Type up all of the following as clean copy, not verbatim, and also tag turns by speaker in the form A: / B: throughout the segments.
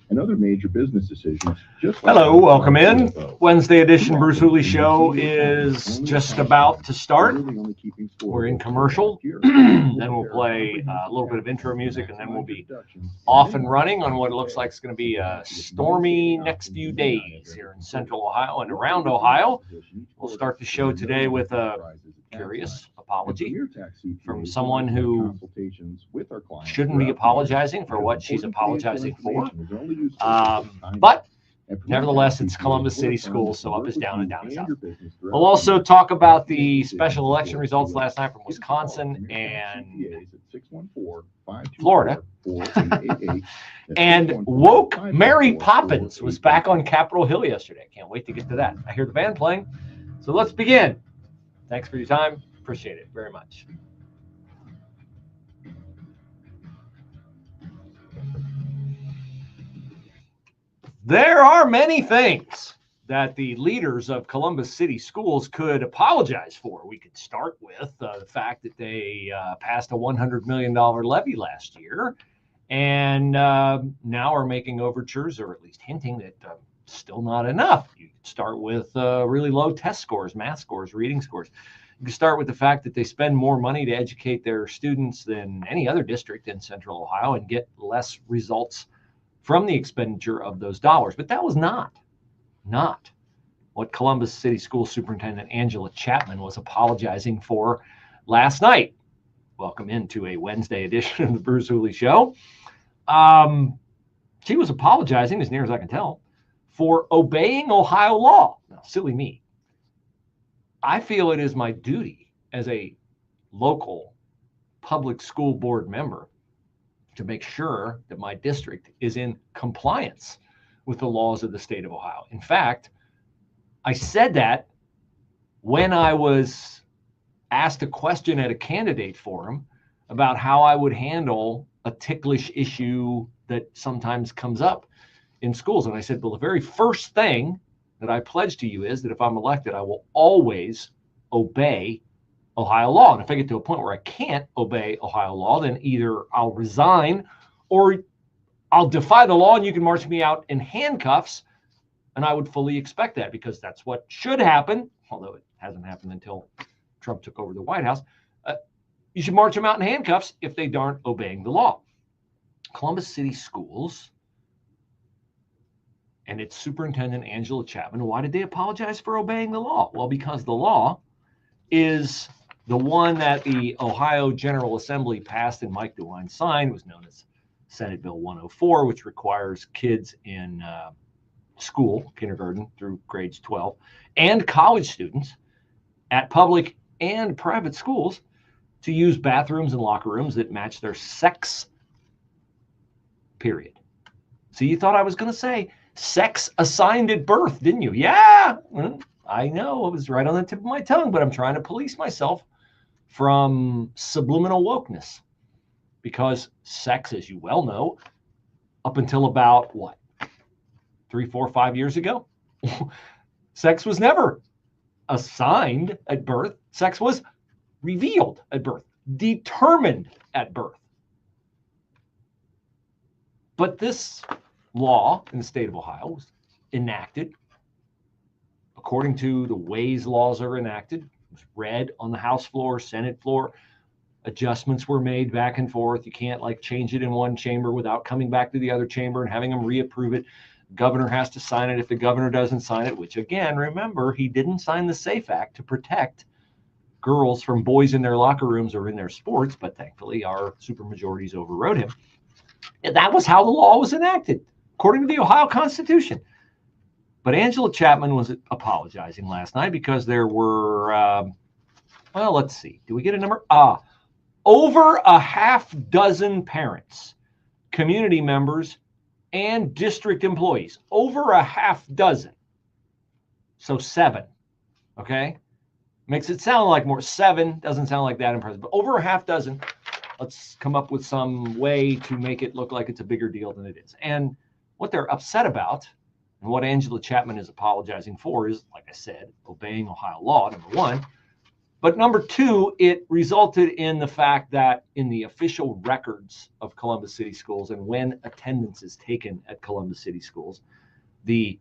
A: and other major business decisions.
B: Hello, welcome in. Wednesday edition Bruce Hooley Show is just about to start. We're in commercial, then we'll play a little bit of intro music, and then we'll be off and running on what it looks like is going to be a stormy next few days here in central Ohio and around Ohio. We'll start the show today with a curious apology from someone who shouldn't be apologizing for what she's apologizing for. But nevertheless, it's Columbus City Schools, so up is down and down is up. We'll also talk about the special election results last night from Wisconsin and Florida. And woke Mary Poppins was back on Capitol Hill yesterday. Can't wait to get to that. I hear the band playing. So let's begin. Thanks for your time. Appreciate it very much. There are many things that the leaders of Columbus City Schools could apologize for. We could start with the fact that they passed a $100 million levy last year and now are making overtures, or at least hinting that still not enough. You could start with really low test scores, math scores, reading scores. You can start with the fact that they spend more money to educate their students than any other district in Central Ohio and get less results from the expenditure of those dollars. But that was not what Columbus City School Superintendent Angela Chapman was apologizing for last night. Welcome into a Wednesday edition of the Bruce Hooley Show. She was apologizing, as near as I can tell, for obeying Ohio law. Now, silly me. I feel it is my duty as a local public school board member to make sure that my district is in compliance with the laws of the state of Ohio. In fact, I said that when I was asked a question at a candidate forum about how I would handle a ticklish issue that sometimes comes up in schools. And I said, well, the very first thing that I pledge to you is that if I'm elected, I will always obey Ohio law. And if I get to a point where I can't obey Ohio law, then either I'll resign or I'll defy the law and you can march me out in handcuffs. And I would fully expect that because that's what should happen, although it hasn't happened until Trump took over the White House. You should march them out in handcuffs if they aren't obeying the law. Columbus City Schools and its superintendent, Angela Chapman, why did they apologize for obeying the law? Well, because the law is the one that the Ohio General Assembly passed and Mike DeWine signed, was known as Senate Bill 104, which requires kids in school, kindergarten through grades 12, and college students at public and private schools to use bathrooms and locker rooms that match their sex, period. So you thought I was going to say sex assigned at birth, didn't you? Yeah, I know, it was right on the tip of my tongue, but I'm trying to police myself from subliminal wokeness because sex, as you well know, up until about 3, 4, 5 years ago, sex was never assigned at birth. Sex was revealed at birth, determined at birth. But this law in the state of Ohio was enacted according to the ways laws are enacted. It was read on the House floor, Senate floor. Adjustments were made back and forth. You can't change it in one chamber without coming back to the other chamber and having them reapprove it. Governor has to sign it. If the governor doesn't sign it, which again, remember, he didn't sign the SAFE Act to protect girls from boys in their locker rooms or in their sports, but thankfully our supermajorities overrode him. And that was how the law was enacted, according to the Ohio Constitution. But Angela Chapman was apologizing last night because there were, well, let's see. Do we get a number? Over a half dozen parents, community members, and district employees. Over a half dozen. So 7. Okay? Makes it sound like more. 7 doesn't sound like that impressive. But over a half dozen. Let's come up with some way to make it look like it's a bigger deal than it is. And what they're upset about, and what Angela Chapman is apologizing for, is, like I said, obeying Ohio law, number one. But number two, it resulted in the fact that in the official records of Columbus City Schools and when attendance is taken at Columbus City Schools, the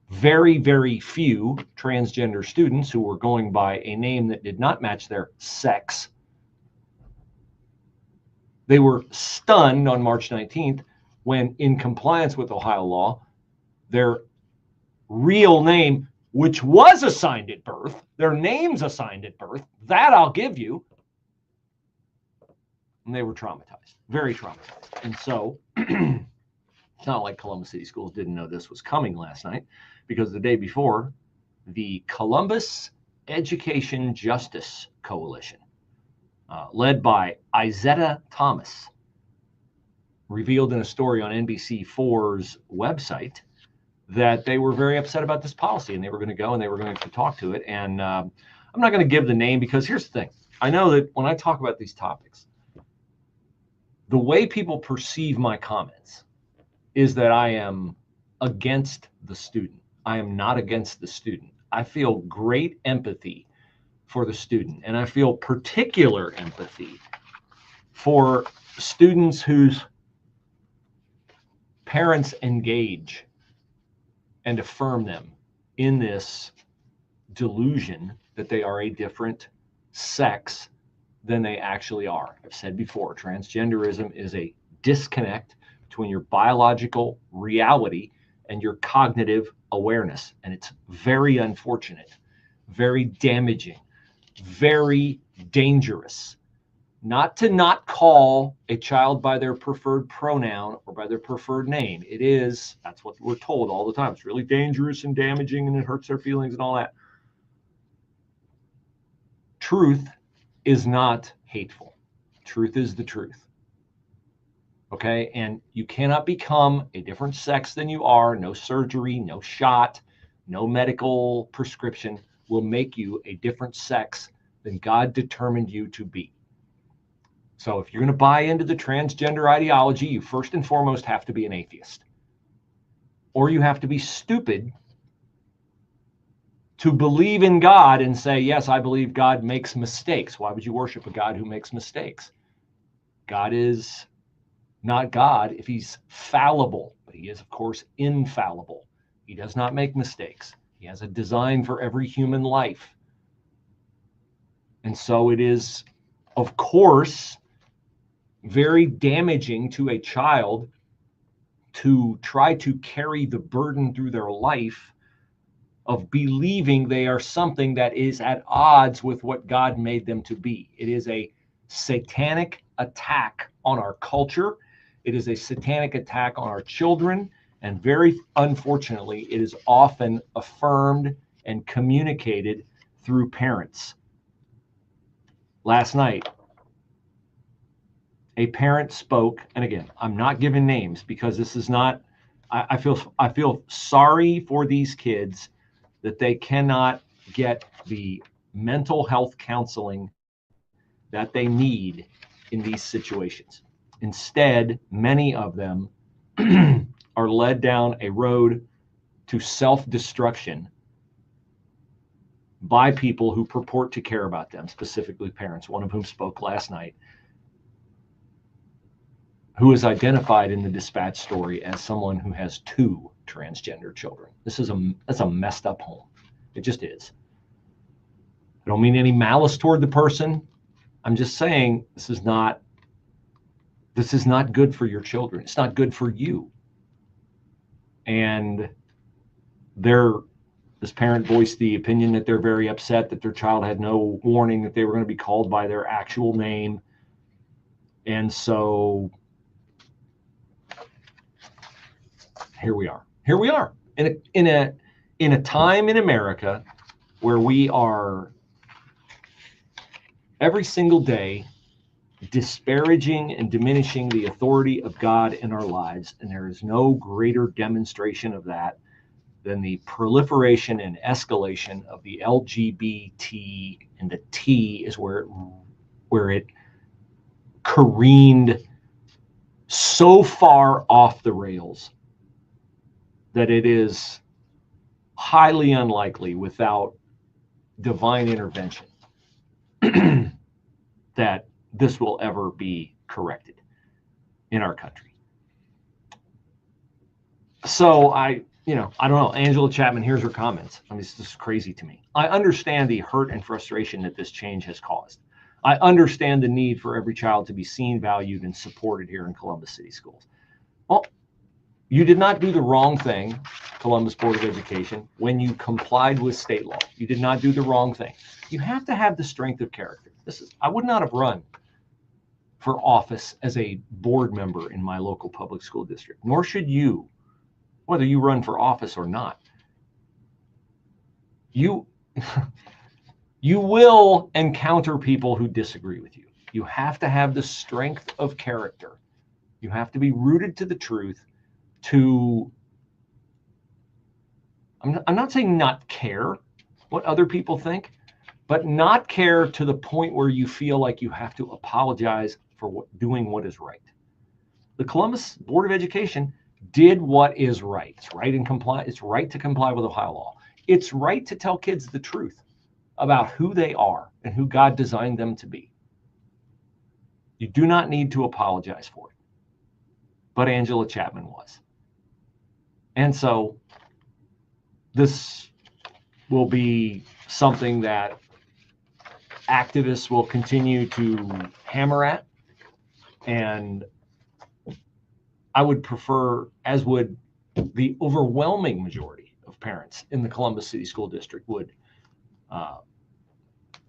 B: very, very few transgender students who were going by a name that did not match their sex, they were stunned on March 19th when, in compliance with Ohio law, their real name, which was assigned at birth, their name's assigned at birth, that I'll give you, and they were traumatized, very traumatized. And so it's not like Columbus City Schools didn't know this was coming last night, because the day before, the Columbus Education Justice Coalition, led by Izetta Thomas, revealed in a story on NBC4's website that they were very upset about this policy, and they were going to go and they were going to talk to it. And I'm not going to give the name, because here's the thing. I know that when I talk about these topics, the way people perceive my comments is that I am against the student. I am not against the student. I feel great empathy for the student, and I feel particular empathy for students whose parents engage and affirm them in this delusion that they are a different sex than they actually are. I've said before, transgenderism is a disconnect between your biological reality and your cognitive awareness. And it's very unfortunate, very damaging, very dangerous. Not to not call a child by their preferred pronoun or by their preferred name. It is, that's what we're told all the time. It's really dangerous and damaging and it hurts their feelings and all that. Truth is not hateful. Truth is the truth. Okay? And you cannot become a different sex than you are. No surgery, no shot, no medical prescription will make you a different sex than God determined you to be. So if you're going to buy into the transgender ideology, you first and foremost have to be an atheist. Or you have to be stupid to believe in God and say, yes, I believe God makes mistakes. Why would you worship a God who makes mistakes? God is not God if he's fallible, but he is, of course, infallible. He does not make mistakes. He has a design for every human life. And so it is, of course, very damaging to a child to try to carry the burden through their life of believing they are something that is at odds with what God made them to be. It is a satanic attack on our culture. It is a satanic attack on our children. And very unfortunately, it is often affirmed and communicated through parents. Last night, a parent spoke, and again, I'm not giving names because this is not, I feel sorry for these kids that they cannot get the mental health counseling that they need in these situations. Instead, many of them are led down a road to self-destruction by people who purport to care about them, specifically parents, one of whom spoke last night, who is identified in the dispatch story as someone who has 2 transgender children. That's a messed up home. It just is. I don't mean any malice toward the person. I'm just saying this is not good for your children. It's not good for you. And this parent voiced the opinion that they're very upset that their child had no warning that they were going to be called by their actual name. And so here we are. Here we are in a time in America where we are every single day disparaging and diminishing the authority of God in our lives. And there is no greater demonstration of that than the proliferation and escalation of the LGBT, and the T is where it careened so far off the rails that it is highly unlikely without divine intervention that this will ever be corrected in our country. So I don't know. Angela Chapman, here's her comments. I mean, this is crazy to me. I understand the hurt and frustration that this change has caused. I understand the need for every child to be seen, valued, and supported here in Columbus City Schools. Well, you did not do the wrong thing, Columbus Board of Education, when you complied with state law. You did not do the wrong thing. You have to have the strength of character. I would not have run for office as a board member in my local public school district, nor should you, whether you run for office or not. You will encounter people who disagree with you. You have to have the strength of character. You have to be rooted to the truth to, I'm not saying not care what other people think, but not care to the point where you feel like you have to apologize for doing what is right. The Columbus Board of Education did what is right. It's right and comply. It's right to comply with Ohio law. It's right to tell kids the truth about who they are and who God designed them to be. You do not need to apologize for it. But Angela Chapman was. And so this will be something that activists will continue to hammer at. And I would prefer, as would the overwhelming majority of parents in the Columbus City School District, would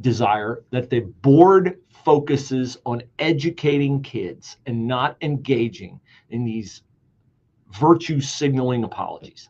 B: desire that the board focuses on educating kids and not engaging in these virtue signaling apologies.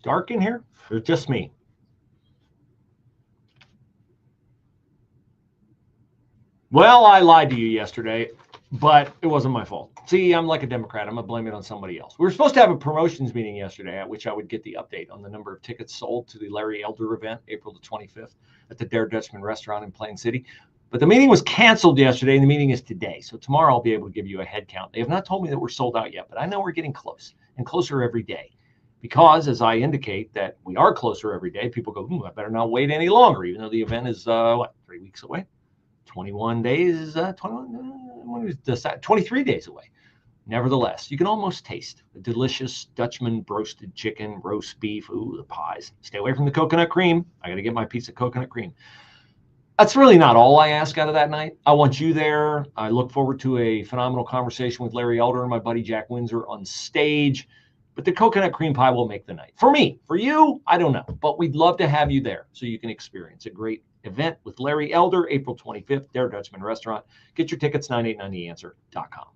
B: Dark in here? Or just me? Well, I lied to you yesterday, but it wasn't my fault. See, I'm like a Democrat. I'm going to blame it on somebody else. We were supposed to have a promotions meeting yesterday at which I would get the update on the number of tickets sold to the Larry Elder event, April the 25th, at the Dare Dutchman restaurant in Plain City. But the meeting was canceled yesterday, and the meeting is today. So tomorrow I'll be able to give you a head count. They have not told me that we're sold out yet, but I know we're getting close and closer every day. Because, as I indicate, that we are closer every day, people go, I better not wait any longer, even though the event is, 3 weeks away? 21 days, 23 days away. Nevertheless, you can almost taste the delicious Dutchman roasted chicken, roast beef, the pies. Stay away from the coconut cream. I got to get my piece of coconut cream. That's really not all I ask out of that night. I want you there. I look forward to a phenomenal conversation with Larry Elder and my buddy Jack Windsor on stage. But the coconut cream pie will make the night. For me, for you, I don't know. But we'd love to have you there so you can experience a great event with Larry Elder, April 25th, Dare Dutchman Restaurant. Get your tickets, 989theanswer.com.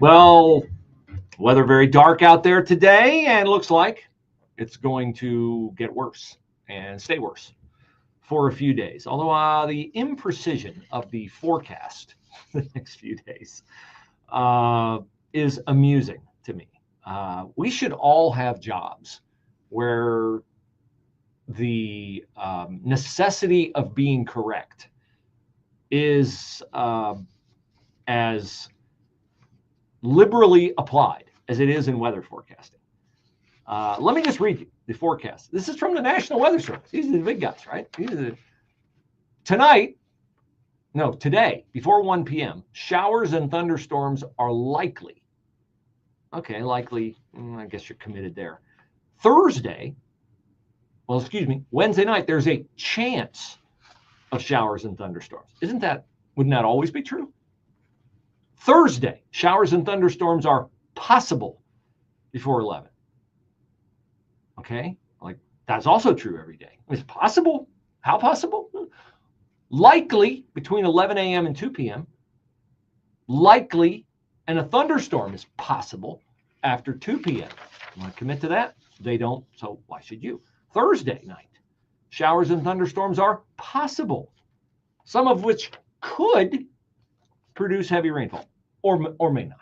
B: Well, weather very dark out there today, and looks like it's going to get worse and stay worse for a few days. Although the imprecision of the forecast the next few days is amusing to me. We should all have jobs where the necessity of being correct is as liberally applied as it is in weather forecasting. Let me just read you the forecast. This is from the National Weather Service. These are the big guys, right? Today, before 1 p.m., showers and thunderstorms are likely. Okay, likely, I guess you're committed there. Wednesday night, there's a chance of showers and thunderstorms. Wouldn't that always be true? Thursday, showers and thunderstorms are possible before 11. Okay, like that's also true every day. It's possible. How possible? Likely between 11 a.m. and 2 p.m. Likely, and a thunderstorm is possible after 2 p.m. You want to commit to that? They don't, so why should you? Thursday night, showers and thunderstorms are possible, some of which could produce heavy rainfall or may not.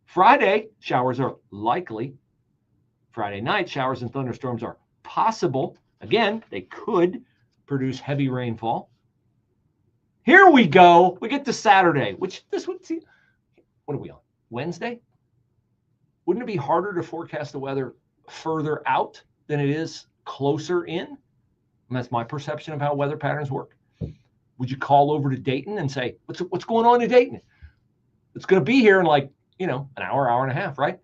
B: Friday, showers are likely. Friday night, showers and thunderstorms are possible. Again, they could produce heavy rainfall. Here we go. We get to Saturday, which this would see. What are we on? Wednesday? Wouldn't it be harder to forecast the weather further out than it is closer in? And that's my perception of how weather patterns work. Would you call over to Dayton and say, what's going on in Dayton? It's going to be here in an hour and a half, right?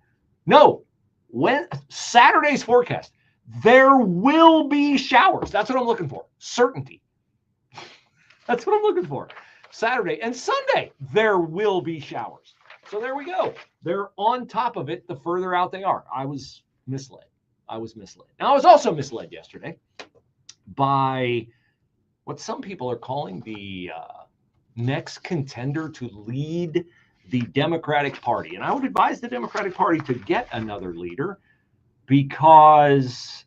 B: No. When Saturday's forecast, there will be showers. That's what I'm looking for. Certainty. That's what I'm looking for. Saturday and Sunday, there will be showers. So there we go. They're on top of it the further out they are. I was misled. Now, I was also misled yesterday by what some people are calling the next contender to lead the Democratic Party. And I would advise the Democratic Party to get another leader because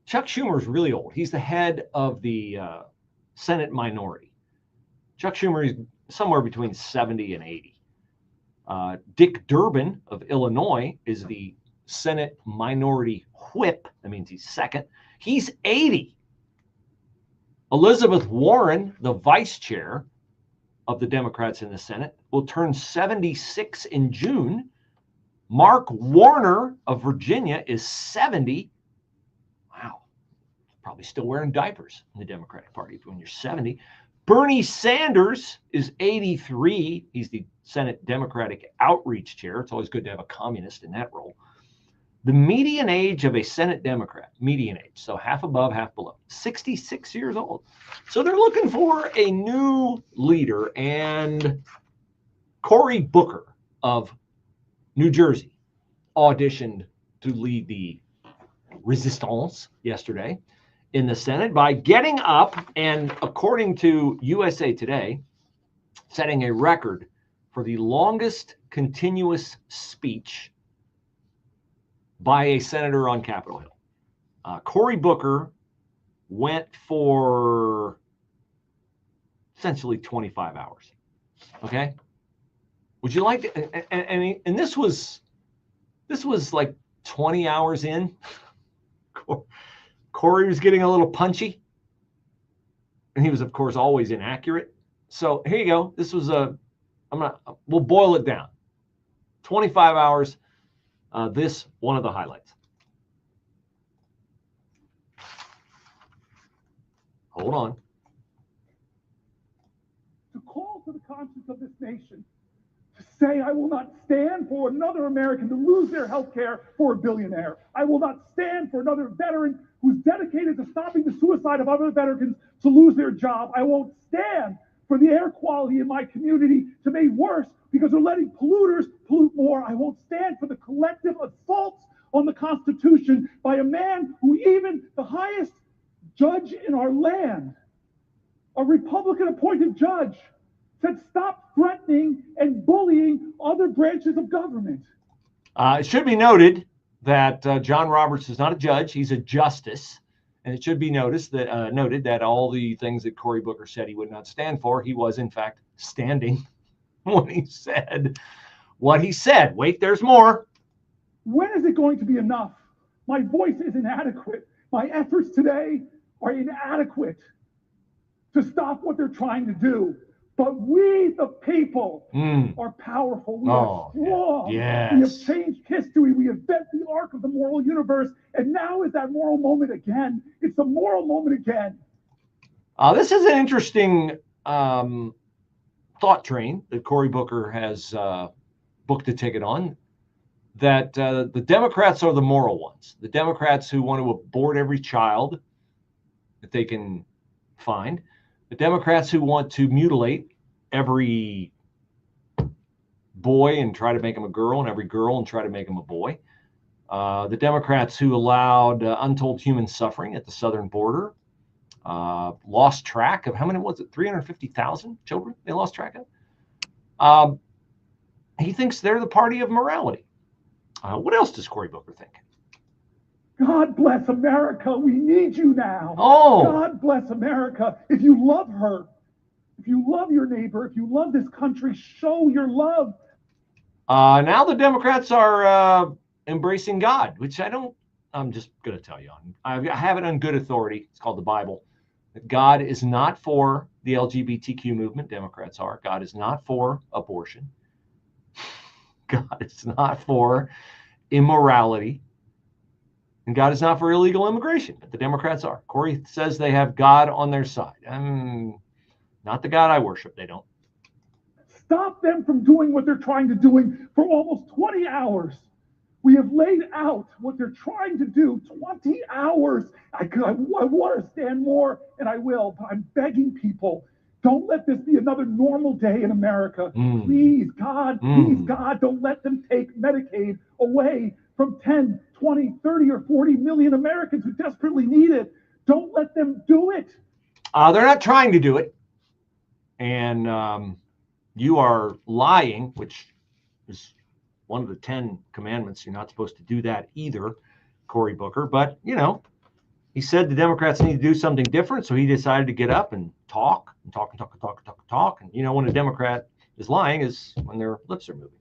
B: Chuck Schumer is really old. He's the head of the Senate minority. Chuck Schumer is somewhere between 70 and 80. Dick Durbin of Illinois is the Senate minority whip. That means he's second. He's 80. Elizabeth Warren, the vice chair of the Democrats in the Senate, will turn 76 in June. Mark Warner of Virginia is 70. Wow. Probably still wearing diapers in the Democratic Party when you're 70. Bernie Sanders is 83. He's the Senate Democratic Outreach Chair. It's always good to have a communist in that role. The median age of a Senate Democrat, median age, so half above, half below, 66 years old. So they're looking for a new leader, and Cory Booker of New Jersey auditioned to lead the resistance yesterday in the Senate by getting up and, according to USA Today, setting a record for the longest continuous speech by a senator on Capitol Hill. Cory Booker went for essentially 25 hours. Okay? Would you like to, and this was like 20 hours in. Cory was getting a little punchy, and he was, of course, always inaccurate. So here you go. This was we'll boil it down. 25 hours. This one of the highlights. Hold on.
C: To call to the conscience of this nation, to say I will not stand for another American to lose their health care for a billionaire. I will not stand for another veteran who's dedicated to stopping the suicide of other veterans to lose their job. I won't stand for the air quality in my community to be worse because they're letting polluters pollute more. I won't stand for the collective assaults on the Constitution by a man who even the highest judge in our land, a Republican-appointed judge, said stop threatening and bullying other branches of government.
B: It should be noted that John Roberts is not a judge; he's a justice, and it should be noted that all the things that Cory Booker said he would not stand for, he was in fact standing when he said what he said. Wait, there's more.
C: When is it going to be enough? My voice is inadequate. My efforts today are inadequate to stop what they're trying to do. But we, the people, are powerful. We are strong.
B: Yes.
C: We have changed history. We have bent the arc of the moral universe. And now is that moral moment again. It's the moral moment again.
B: This is an interesting thought train that Cory Booker has booked a ticket on, that the Democrats are the moral ones. The Democrats who want to abort every child that they can find. The Democrats who want to mutilate every boy and try to make him a girl, and every girl and try to make him a boy. The Democrats who allowed untold human suffering at the southern border, lost track of how many was it? 350,000 children they lost track of. He thinks they're the party of morality. What else does Cory Booker think?
C: God bless America. We need you now.
B: Oh.
C: God bless America. If you love her, if you love your neighbor, if you love this country, show your love.
B: Now the Democrats are embracing God, which I'm just going to tell you on. I have it on good authority. It's called the Bible. That God is not for the LGBTQ movement. Democrats are. God is not for abortion. God is not for immorality. And God is not for illegal immigration, but the Democrats are. Cory says they have God on their side. Not the God I worship. They don't.
C: Stop them from doing what they're trying to do for almost 20 hours. We have laid out what they're trying to do. 20 hours. I want to stand more, and I will, but I'm begging people, don't let this be another normal day in America. Please, God, don't let them take Medicaid away from 10, 20, 30, or 40 million Americans who desperately need it. Don't let them do it.
B: They're not trying to do it. And you are lying, which is one of the 10 commandments. You're not supposed to do that either, Cory Booker. But, he said the Democrats need to do something different. So he decided to get up and talk. And, when a Democrat is lying is when their lips are moving.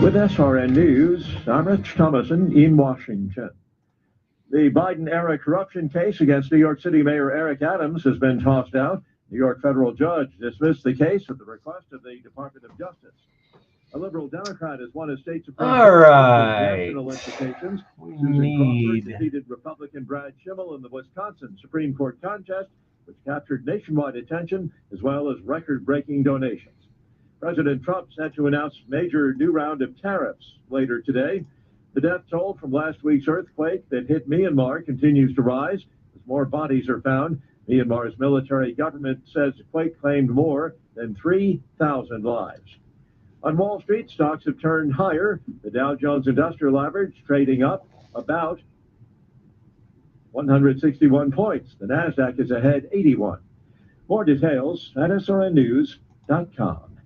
D: With SRN News, I'm Rich Thomason in Washington. The Biden-era corruption case against New York City Mayor Eric Adams has been tossed out. New York federal judge dismissed the case at the request of the Department of Justice. A liberal Democrat has won a state Supreme
B: All
D: Court
B: right.
D: national implications.
B: We
D: Susan Crawford
B: need
D: defeated Republican Brad Schimmel in the Wisconsin Supreme Court contest, which captured nationwide attention as well as record-breaking donations. President Trump set to announce a major new round of tariffs later today. The death toll from last week's earthquake that hit Myanmar continues to rise as more bodies are found. Myanmar's military government says the quake claimed more than 3,000 lives. On Wall Street, stocks have turned higher. The Dow Jones Industrial Average trading up about 161 points. The Nasdaq is ahead 81. More details at srnnews.com.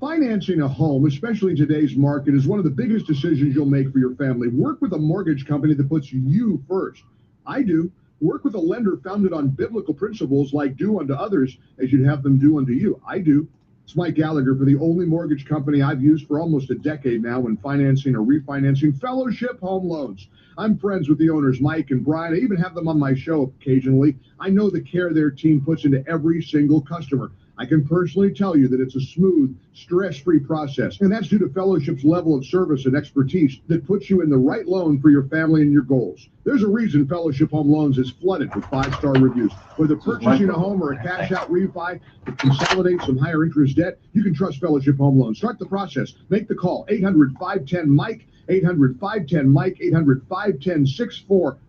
A: Financing a home, especially in today's market, is one of the biggest decisions you'll make for your family. Work with a mortgage company that puts you first. I do. Work with a lender founded on biblical principles like do unto others as you'd have them do unto you. I do. It's Mike Gallagher for the only mortgage company I've used for almost a decade now when financing or refinancing Fellowship Home Loans. I'm friends with the owners, Mike and Brian. I even have them on my show occasionally. I know the care their team puts into every single customer. I can personally tell you that it's a smooth, stress-free process, and that's due to Fellowship's level of service and expertise that puts you in the right loan for your family and your goals. There's a reason Fellowship Home Loans is flooded with 5-star reviews. Whether purchasing a home or a cash-out refi to consolidate some higher interest debt, you can trust Fellowship Home Loans. Start the process. Make the call. 800-510-MIKE, 800-510-MIKE, 800-510-6453.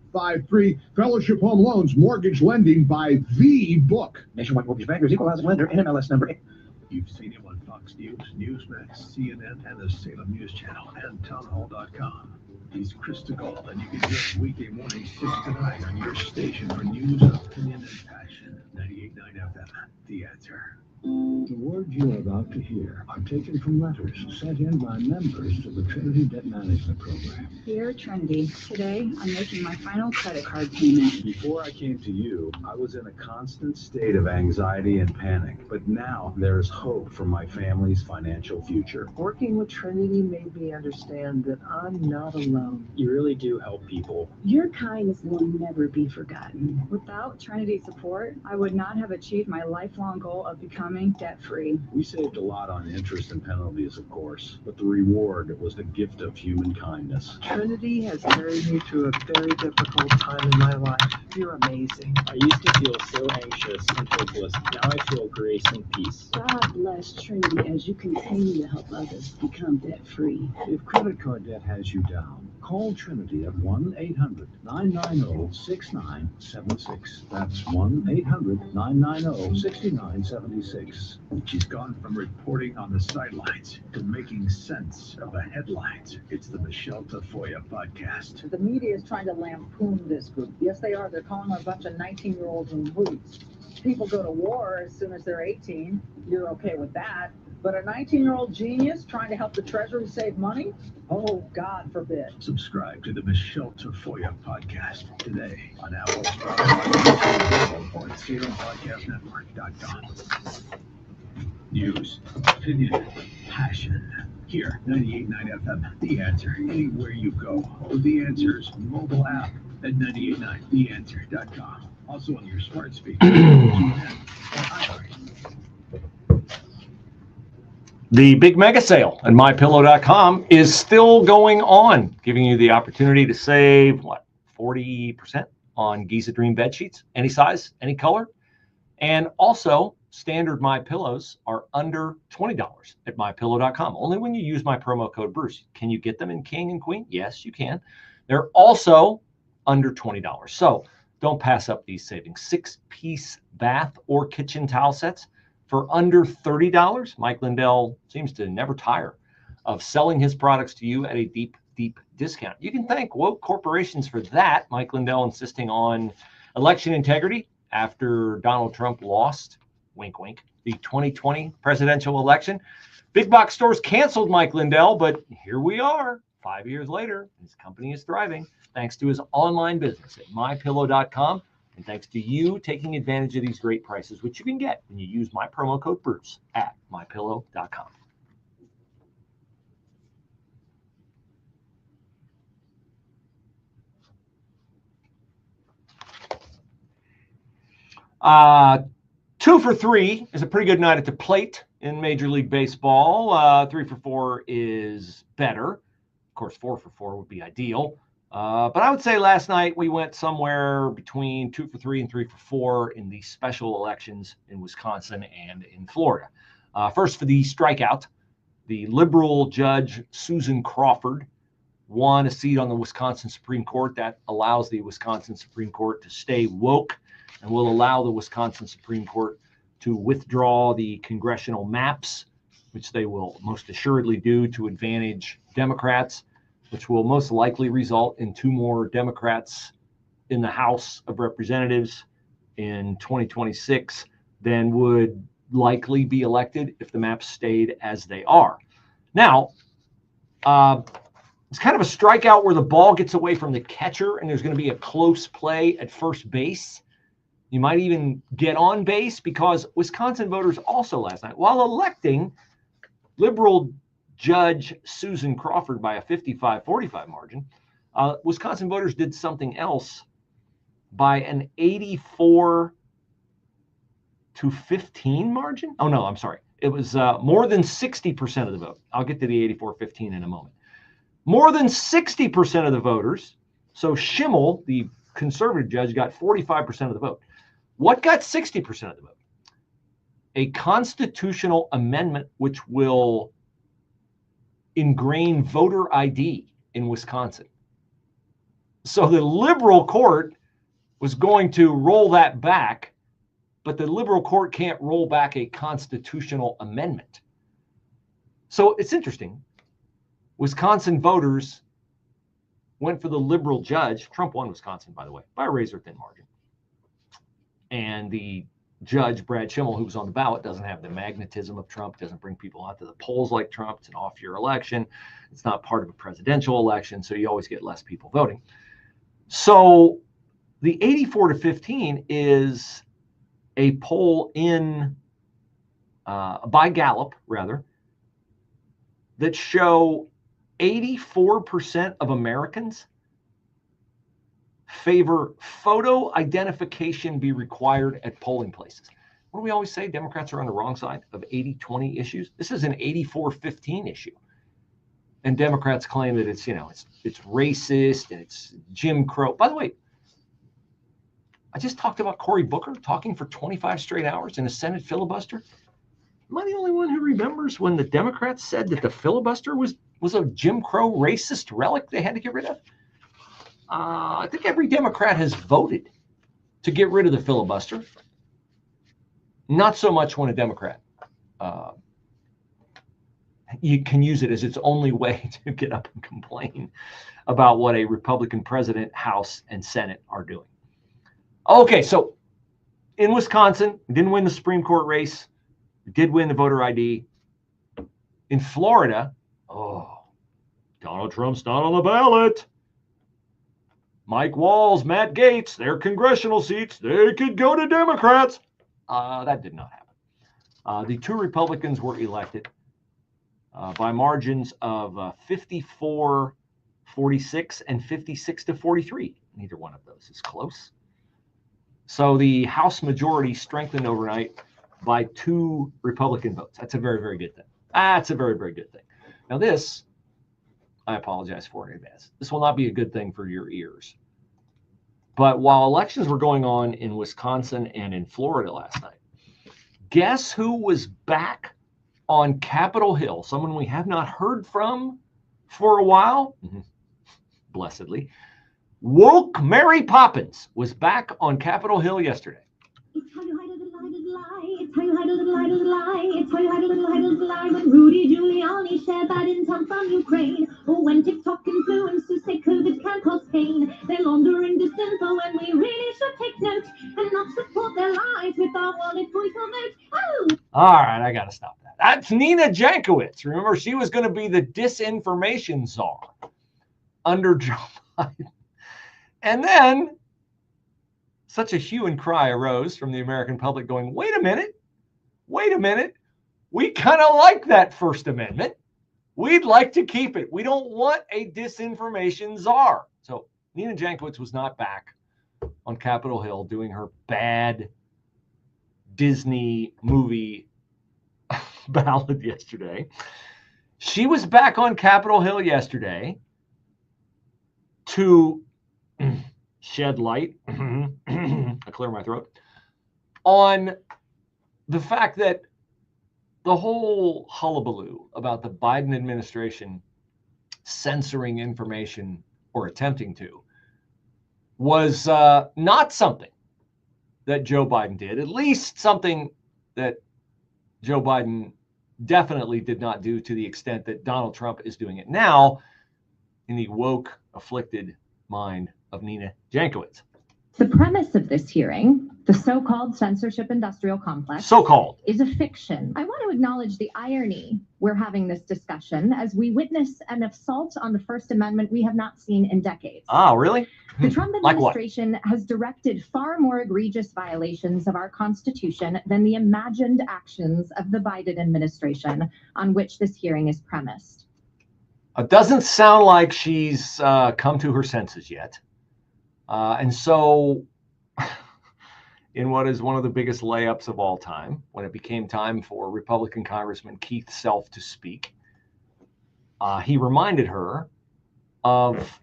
A: Fellowship Home Loans, mortgage lending by the book.
D: Nationwide Mortgage Bankers, Equal Housing Lender, NMLS number.
E: You've seen him on Fox News, Newsmax, CNN, and the Salem News Channel, and townhall.com. He's Chris DeGaul, and you can hear him weekday mornings 6 to 9 on your station for news, opinion, and passion. 98.9 FM, The Answer.
F: The words you are about to hear are taken from letters sent in by members to the Trinity Debt Management Program.
G: Dear Trinity, today I'm making my final credit card payment.
H: Before I came to you, I was in a constant state of anxiety and panic, but now there is hope for my family's financial future.
I: Working with Trinity made me understand that I'm not alone.
H: You really do help people.
G: Your kindness will never be forgotten. Without Trinity's support, I would not have achieved my lifelong goal of becoming debt-free.
H: We saved a lot on interest and penalties, of course, but the reward was the gift of human kindness.
I: Trinity has carried me through a very difficult time in my life. You're amazing.
J: I used to feel so anxious and hopeless. Now I feel grace and peace.
G: God bless Trinity as you continue to help others become debt-free.
F: If credit card debt has you down, call Trinity at 1-800-990-6976. That's 1-800-990-6976.
E: She's gone from reporting on the sidelines to making sense of the headlines. It's the Michelle Tafoya podcast.
K: The media is trying to lampoon this group. Yes, they are. They're calling them a bunch of 19-year-olds in boots. People go to war as soon as they're 18. You're okay with that. But a 19-year-old genius trying to help the Treasury save money? Oh, God forbid.
E: Subscribe to the Michelle Tafoya podcast today on Apple, Spotify, or at SalemPodcastNetwork.com. News, opinion, passion. Here, 98.9 FM, The Answer, anywhere you go. With The Answer's mobile app at 98.9TheAnswer.com. Also on your smart speaker, TuneIn, or iHeart.
B: The big mega sale at mypillow.com is still going on, giving you the opportunity to save, 40% on Giza Dream bed sheets, any size, any color. And also, standard My Pillows are under $20 at mypillow.com. Only when you use my promo code Bruce. Can you get them in King and Queen? Yes, you can. They're also under $20. So don't pass up these savings. 6-piece bath or kitchen towel sets for under $30. Mike Lindell seems to never tire of selling his products to you at a deep, deep discount. You can thank woke corporations for that. Mike Lindell insisting on election integrity after Donald Trump lost, wink, wink, the 2020 presidential election. Big box stores canceled Mike Lindell, but here we are 5 years later. His company is thriving thanks to his online business at mypillow.com. And thanks to you taking advantage of these great prices, which you can get when you use my promo code Bruce at mypillow.com. Two for three is a pretty good night at the plate in Major League Baseball. 3 for 4 is better. Of course, 4 for 4 would be ideal. But I would say last night we went somewhere between 2 for 3 and 3 for 4 in the special elections in Wisconsin and in Florida. First, for the strikeout, the liberal judge Susan Crawford won a seat on the Wisconsin Supreme Court. That allows the Wisconsin Supreme Court to stay woke and will allow the Wisconsin Supreme Court to withdraw the congressional maps, which they will most assuredly do to advantage Democrats, which will most likely result in 2 more Democrats in the House of Representatives in 2026 than would likely be elected if the maps stayed as they are. Now, it's kind of a strikeout where the ball gets away from the catcher and there's going to be a close play at first base. You might even get on base because Wisconsin voters also last night, while electing liberal Judge Susan Crawford by a 55-45 margin, Wisconsin voters did something else by an 84-15 margin. Oh, no, I'm sorry. It was more than 60% of the vote. I'll get to the 84-15 in a moment. More than 60% of the voters. So Schimmel, the conservative judge, got 45% of the vote. What got 60% of the vote? A constitutional amendment which will ingrain voter ID in Wisconsin. So the liberal court was going to roll that back, but the liberal court can't roll back a constitutional amendment. So it's interesting. Wisconsin voters went for the liberal judge. Trump won Wisconsin, by the way, by a razor-thin margin. And the judge, Brad Schimmel, who was on the ballot, doesn't have the magnetism of Trump, doesn't bring people out to the polls like Trump. It's an off-year election. It's not part of a presidential election, so you always get less people voting. So the 84-15 is a poll in by Gallup, rather, that show 84% of Americans favor photo identification be required at polling places. What do we always say? Democrats are on the wrong side of 80-20 issues. This is an 84-15 issue. And Democrats claim that it's, it's racist and it's Jim Crow. By the way, I just talked about Cory Booker talking for 25 straight hours in a Senate filibuster. Am I the only one who remembers when the Democrats said that the filibuster was a Jim Crow racist relic they had to get rid of? I think every Democrat has voted to get rid of the filibuster. Not so much when a Democrat you can use it as its only way to get up and complain about what a Republican president, House, and Senate are doing. Okay, so in Wisconsin, we didn't win the Supreme Court race. We did win the voter ID. In Florida, Donald Trump's not on the ballot. Mike Walls, Matt Gaetz, their congressional seats, they could go to Democrats. That did not happen. The 2 Republicans were elected by margins of 54-46 and 56-43. Neither one of those is close. So the House majority strengthened overnight by 2 Republican votes. That's a very, very good thing. That's a very, very good thing. Now this, I apologize for in advance. This will not be a good thing for your ears. But while elections were going on in Wisconsin and in Florida last night, guess who was back on Capitol Hill? Someone we have not heard from for a while. Blessedly. Woke Mary Poppins was back on Capitol Hill yesterday.
L: It's how you hide a little lie. It's how you hide a little lie. It's how you hide a little lie. When Rudy Giuliani shared bad intel from Ukraine, or when TikTok influencers say COVID can cause pain, they're laundering this info, and we really should take note and not support their lies with our wallet, voice, or vote. Oh! All
B: right, I got to stop that. That's Nina Jankowicz. Remember, she was going to be the disinformation czar under Joe Biden. And then such a hue and cry arose from the American public going, wait a minute. We kind of like that First Amendment. We'd like to keep it. We don't want a disinformation czar. So Nina Jankowicz was not back on Capitol Hill doing her bad Disney movie ballad yesterday. She was back on Capitol Hill yesterday to shed light, I clear my throat, on the fact that the whole hullabaloo about the Biden administration censoring information or attempting to was not something that Joe Biden did, at least something that Joe Biden definitely did not do to the extent that Donald Trump is doing it now in the woke, afflicted mind of Nina Jankowicz.
M: The premise of this hearing, the so-called censorship industrial complex, is a fiction. I want to acknowledge the irony we're having this discussion as we witness an assault on the First Amendment we have not seen in decades.
B: Ah, really?
M: The Trump administration has directed far more egregious violations of our Constitution than the imagined actions of the Biden administration on which this hearing is premised.
B: It doesn't sound like she's come to her senses yet. And so, in what is one of the biggest layups of all time, when it became time for Republican Congressman Keith Self to speak, he reminded her of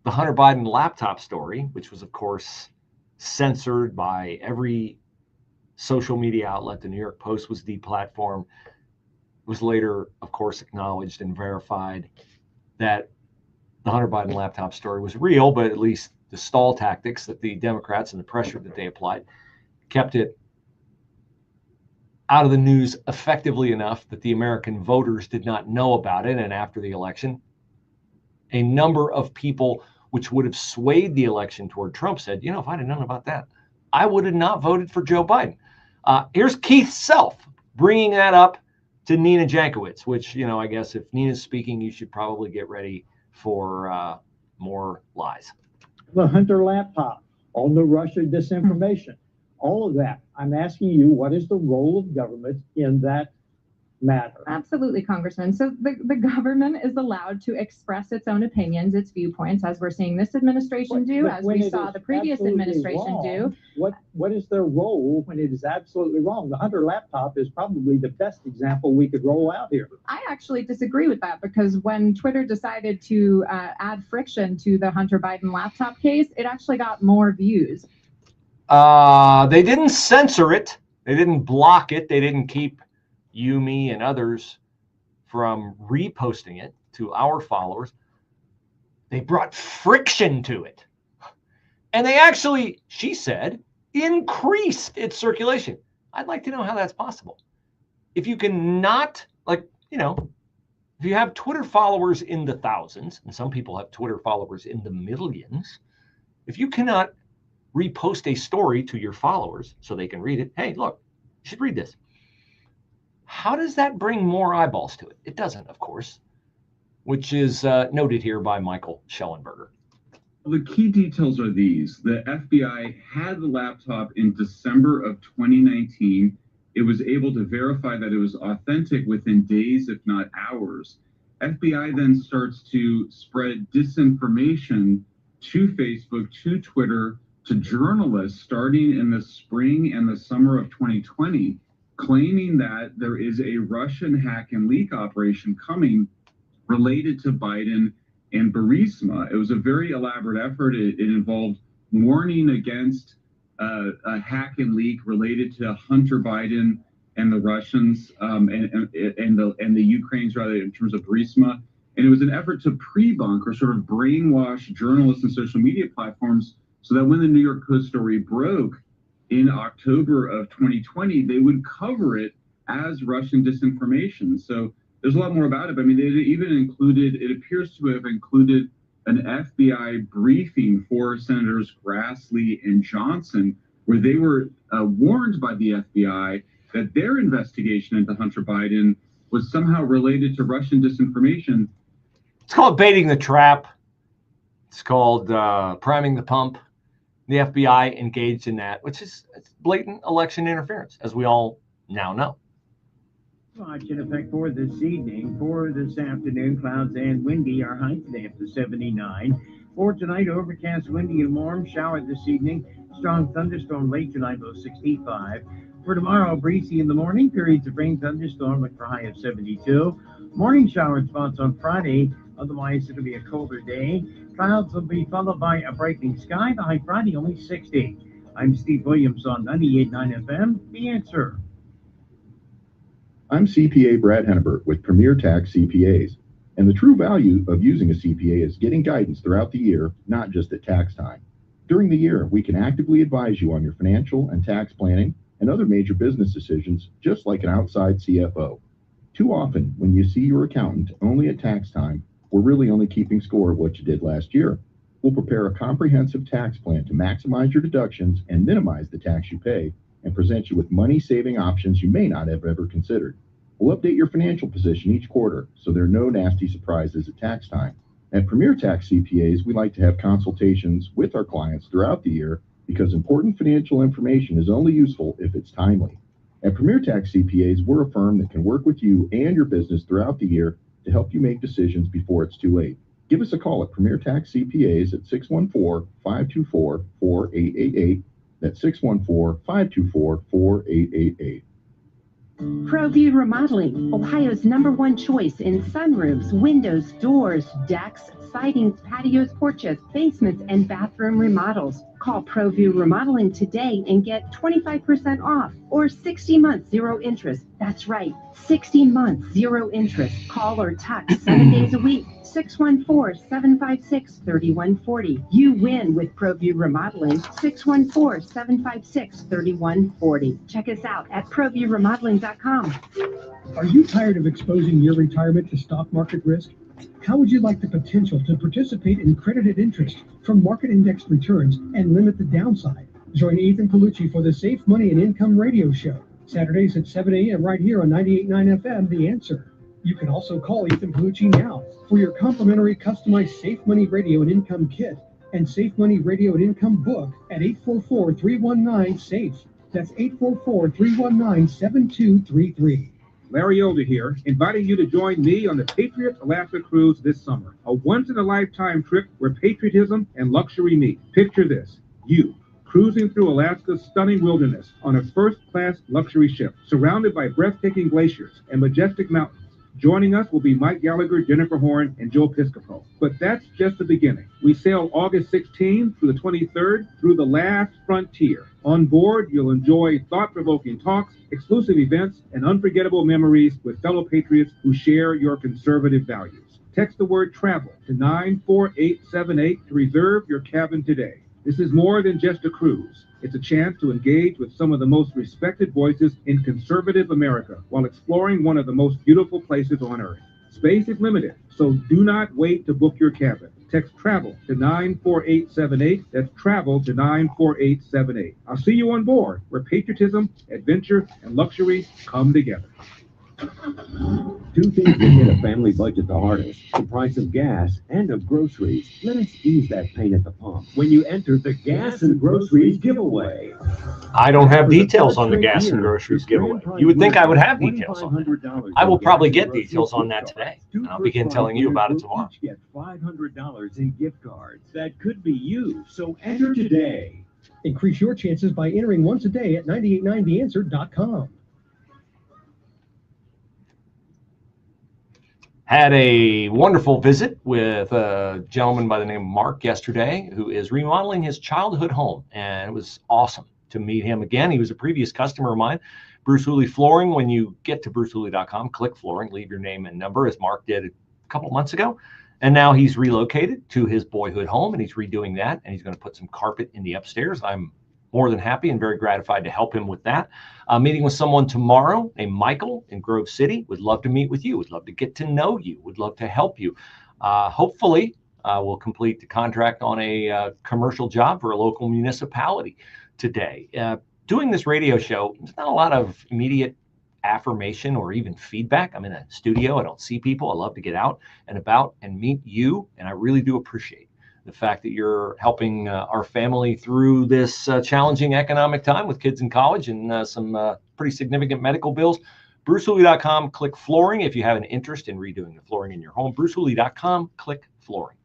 B: the Hunter Biden laptop story, which was, of course, censored by every social media outlet. The New York Post was deplatformed. It was later, of course, acknowledged and verified that the Hunter Biden laptop story was real, but at least the stall tactics that the Democrats and the pressure that they applied kept it out of the news effectively enough that the American voters did not know about it. And after the election, a number of people which would have swayed the election toward Trump said, you know, if I'd have known about that, I would have not voted for Joe Biden. Here's Keith Self bringing that up to Nina Jankowicz, which, you know, I guess if Nina's speaking, you should probably get ready for more lies.
N: The Hunter laptop, all the Russia disinformation, all of that. I'm asking you, what is the role of government in that matter?
M: Absolutely, Congressman. So the government is allowed to express its own opinions, its viewpoints, as we're seeing this administration do, as we saw the previous administration do.
N: What is their role when it is absolutely wrong? The Hunter laptop is probably the best example we could roll out here.
M: I actually disagree with that, because when Twitter decided to add friction to the Hunter Biden laptop case, it actually got more views.
B: They didn't censor it. They didn't block it. They didn't keep you, me, and others from reposting it to our followers. They brought friction to it. And they actually, she said, increased its circulation. I'd like to know how that's possible. If you can not, like, you know, if you have Twitter followers in the thousands, and some people have Twitter followers in the millions, if you cannot repost a story to your followers so they can read it, hey, look, you should read this. How does that bring more eyeballs to it? It doesn't, of course, which is noted here by Michael Schellenberger.
O: The key details are these. The FBI had the laptop in December of 2019. It was able to verify that it was authentic within days, if not hours. FBI then starts to spread disinformation to Facebook, to Twitter, to journalists starting in the spring and the summer of 2020. Claiming that there is a Russian hack and leak operation coming related to Biden and Burisma. It was a very elaborate effort. It involved warning against a hack and leak related to Hunter Biden and the Russians and the Ukrainians, rather, in terms of Burisma. And it was an effort to pre-bunk or sort of brainwash journalists and social media platforms so that when the New York Post story broke in October of 2020, they would cover it as Russian disinformation. So there's a lot more about it. I mean, it appears to have included an FBI briefing for Senators Grassley and Johnson, where they were warned by the FBI that their investigation into Hunter Biden was somehow related to Russian disinformation.
B: It's called baiting the trap. It's called priming the pump. The FBI engaged in that, which is blatant election interference, as we all now know.
P: Watch in effect for this evening. For this afternoon, clouds and windy. Our high today up to 79. For tonight, overcast, windy, and warm. Shower this evening. Strong thunderstorm late tonight, low 65. For tomorrow, breezy in the morning, periods of rain, thunderstorm, look for a high of 72. Morning shower spots on Friday, otherwise it'll be a colder day. Clouds will be followed by a brightening sky, the high Friday only 60. I'm Steve Williams on 98.9 FM, The Answer.
Q: I'm CPA Brad Hennebert with Premier Tax CPAs, and the true value of using a CPA is getting guidance throughout the year, not just at tax time. During the year, we can actively advise you on your financial and tax planning and other major business decisions, just like an outside CFO. Too often, when you see your accountant only at tax time, we're really only keeping score of what you did last year. We'll prepare a comprehensive tax plan to maximize your deductions and minimize the tax you pay, and present you with money-saving options you may not have ever considered. We'll update your financial position each quarter, so there are no nasty surprises at tax time. At Premier Tax CPAs, we like to have consultations with our clients throughout the year because important financial information is only useful if it's timely. At Premier Tax CPAs, we're a firm that can work with you and your business throughout the year to help you make decisions before it's too late. Give us a call at Premier Tax CPAs at 614-524-4888. That's 614-524-4888.
R: ProView Remodeling, Ohio's #1 choice in sunroofs, windows, doors, decks, sidings, patios, porches, basements, and bathroom remodels. Call ProView Remodeling today and get 25% off or 60 months, 0 interest. That's right, 60 months, 0 interest. Call or text 7 days a week, 614-756-3140. You win with ProView Remodeling, 614-756-3140. Check us out at ProViewRemodeling.com.
S: Are you tired of exposing your retirement to stock market risk? How would you like the potential to participate in credited interest from market indexed returns and limit the downside? Join Ethan Palucci for the Safe Money and Income radio show, Saturdays at 7 a.m. right here on 98.9 FM, The Answer. You can also call Ethan Palucci now for your complimentary customized Safe Money Radio and Income kit and Safe Money Radio and Income book at 844-319-SAFE. That's 844-319-7233.
T: Larry Older here, inviting you to join me on the Patriot Alaska Cruise this summer. A once-in-a-lifetime trip where patriotism and luxury meet. Picture this, you cruising through Alaska's stunning wilderness on a first-class luxury ship, surrounded by breathtaking glaciers and majestic mountains. Joining us will be Mike Gallagher, Jennifer Horn, and Joe Piscopo. But that's just the beginning. We sail August 16th through the 23rd through the last frontier. On board, you'll enjoy thought-provoking talks, exclusive events, and unforgettable memories with fellow patriots who share your conservative values. Text the word TRAVEL to 94878 to reserve your cabin today. This is more than just a cruise. It's a chance to engage with some of the most respected voices in conservative America while exploring one of the most beautiful places on earth. Space is limited, so do not wait to book your cabin. Text TRAVEL to 94878. That's TRAVEL to 94878. I'll see you on board, where patriotism, adventure, and luxury come together.
U: Two things that hit a family budget the hardest: the price of gas and of groceries. Let us ease that pain at the pump when you enter the Gas and Groceries giveaway.
B: I don't have details on the gas and groceries giveaway. You would think I would have details on that. I will probably get details on that today, and I'll begin telling you about it tomorrow.
U: Get $500 in gift cards. That could be you, so enter today.
S: Increase your chances by entering once a day at 989theanswer.com.
B: Had a wonderful visit with a gentleman by the name of Mark yesterday, who is remodeling his childhood home, and it was awesome to meet him again. He was a previous customer of mine. Bruce Hooley Flooring. When you get to brucehooley.com, click flooring, leave your name and number, as Mark did a couple months ago. And now he's relocated to his boyhood home, and he's redoing that, and he's going to put some carpet in the upstairs. I'm more than happy and very gratified to help him with that. Meeting with someone tomorrow named Michael in Grove City. Would love to meet with you. Would love to get to know you. Would love to help you. Hopefully, we'll complete the contract on a commercial job for a local municipality today. Doing this radio show, there's not a lot of immediate affirmation or even feedback. I'm in a studio. I don't see people. I love to get out and about and meet you, and I really do appreciate the fact that you're helping our family through this challenging economic time with kids in college and some pretty significant medical bills. BruceHooley.com, click flooring if you have an interest in redoing the flooring in your home. BruceHooley.com, click flooring.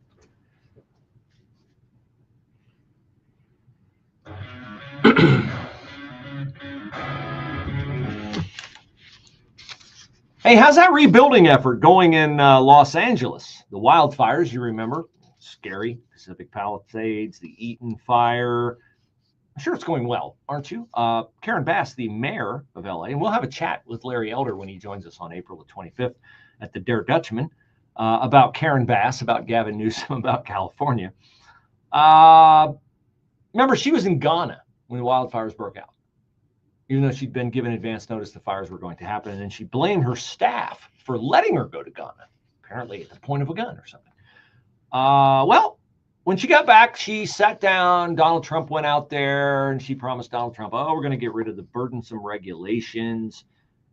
B: Hey, how's that rebuilding effort going in Los Angeles? The wildfires, you remember? Scary. Pacific Palisades, the Eaton fire. I'm sure it's going well, aren't you? Karen Bass, the mayor of LA, and we'll have a chat with Larry Elder when he joins us on April the 25th at the Dare Dutchman about Karen Bass, about Gavin Newsom, about California. Remember, she was in Ghana when the wildfires broke out, even though she'd been given advance notice the fires were going to happen. And then she blamed her staff for letting her go to Ghana, apparently at the point of a gun or something. Well, when she got back, she sat down. Donald Trump went out there and she promised Donald Trump, oh, we're going to get rid of the burdensome regulations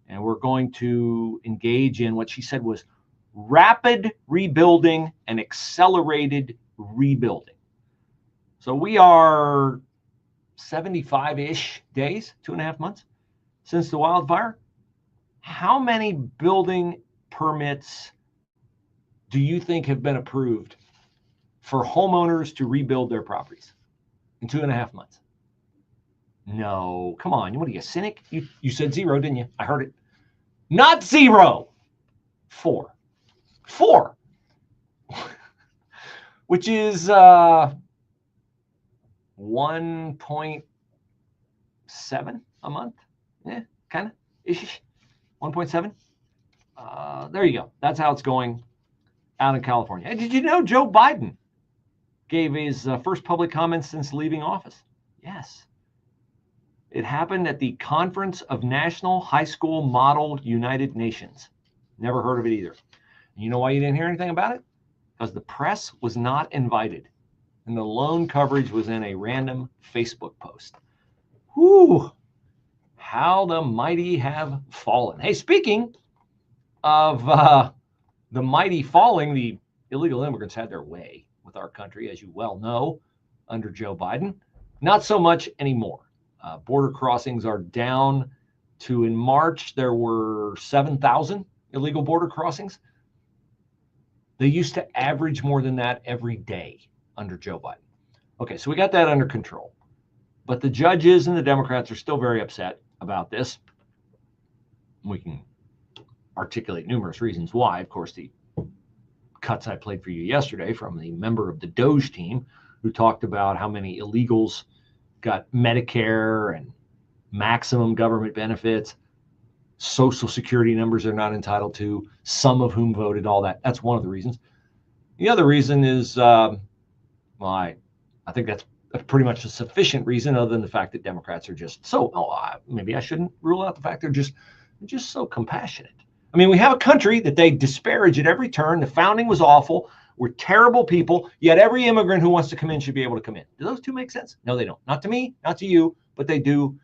B: and we're going to engage in what she said was rapid rebuilding and accelerated rebuilding. So we are 75-ish days, 2.5 months since the wildfire. How many building permits do you think have been approved for homeowners to rebuild their properties in 2.5 months? No, come on. What are you, a cynic? You said 0, didn't you? I heard it. Not 0. 4. Which is 1.7 a month. Yeah, kind of ish. 1.7. There you go. That's how it's going out in California. And did you know Joe Biden gave his first public comments since leaving office? Yes. It happened at the Conference of National High School Model United Nations. Never heard of it either. And you know why you didn't hear anything about it? Because the press was not invited. And the lone coverage was in a random Facebook post. Whew. How the mighty have fallen. Hey, speaking of the mighty falling, the illegal immigrants had their way with our country, as you well know, under Joe Biden. Not so much anymore. Border crossings are down to, in March, there were 7,000 illegal border crossings. They used to average more than that every day under Joe Biden. Okay, so we got that under control. But the judges and the Democrats are still very upset about this. We can articulate numerous reasons why. Of course, the cuts I played for you yesterday from the member of the Doge team who talked about how many illegals got Medicare and maximum government benefits, Social Security numbers they're not entitled to, some of whom voted, all that. That's one of the reasons. The other reason is, well, I think that's pretty much a sufficient reason, other than the fact that Democrats are just so, maybe I shouldn't rule out the fact they're just so compassionate. I mean, we have a country that they disparage at every turn. The founding was awful. We're terrible people, yet every immigrant who wants to come in should be able to come in. Do those two make sense? No, they don't. Not to me, not to you, but they do